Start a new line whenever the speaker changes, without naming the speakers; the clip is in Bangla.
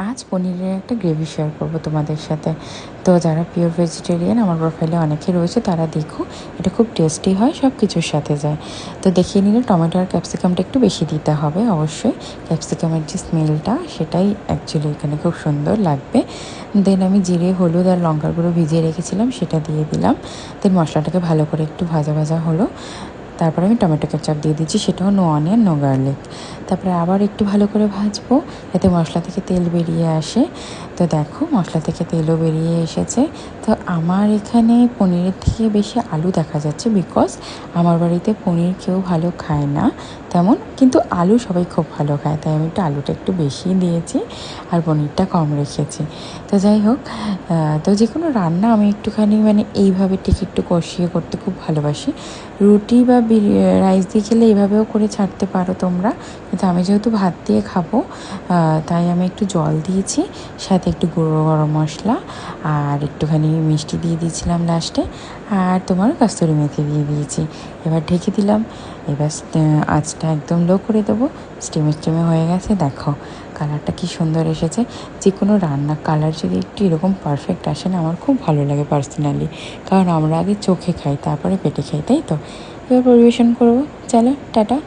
আজ পনিরের একটা গ্রেভি শেয়ার করব তোমাদের সাথে। তো যারা পিওর ভেজিটেরিয়ান আমার প্রোফাইলে অনেকে রয়েছে, তারা দেখো, এটা খুব টেস্টি হয়, সব কিছুর সাথে যায়। তো দেখিয়ে নিলে টমেটো আর ক্যাপসিকামটা একটু বেশি দিতে হবে অবশ্যই। ক্যাপসিকামের যে স্মেলটা সেটাই অ্যাকচুয়ালি এখানে খুব সুন্দর লাগবে। দেন আমি জিরে, হলুদ আর লঙ্কার গুঁড়ো ভিজিয়ে রেখেছিলাম, সেটা দিয়ে দিলাম। দেন মশলাটাকে ভালো করে একটু ভাজা ভাজা হলো। তারপরে আমি টমেটো কেচাপ দিয়ে দিচ্ছি, সেটাও নো অনিয়ন নো গার্লিক। তারপরে আবার একটু ভালো করে ভাজবো যাতে মশলা থেকে তেল বেরিয়ে আসে। তো দেখো, মশলা থেকে তেলও বেরিয়ে এসেছে। তো আমার এখানে পনিরের থেকে বেশি আলু দেখা যাচ্ছে, বিকজ আমার বাড়িতে পনির কেউ ভালো খায় না তেমন, কিন্তু আলু সবাই খুব ভালো খায়, তাই আমি একটু আলুটা একটু বেশি দিয়েছি আর পনিরটা কম রেখেছি। তো যাই হোক, তো যে কোনো রান্না আমি একটুখানি এইভাবে ঠিক একটু কষিয়ে করতে খুব ভালোবাসি। রুটি বা রাইস দিয়ে খেলে এইভাবেও করে ছাড়তে পারো তোমরা, কিন্তু আমি যেহেতু ভাত দিয়ে খাবো তাই আমি একটু জল দিয়েছি, সাথে একটু গুঁড়ো গরম মশলা আর একটুখানি মিষ্টি দিয়ে দিয়েছিলাম লাস্টে, আর তোমার কস্তুরি মেথি দিয়ে দিয়েছি। এবার ঢেকে দিলাম। এবার আঁচটা একদম লো করে দেবো। স্টিমে হয়ে গেছে, দেখো কালারটা কি সুন্দর এসেছে। যে কোনো রান্না কালার যদি একটু এরকম পারফেক্ট আসে না, আমার খুব ভালো লাগে পার্সোনালি, কারণ আমরা আগে চোখে খাই, তারপরে পেটে খাই, তাই তো। এবার পরিবেশন করবো। চলো, টাটা।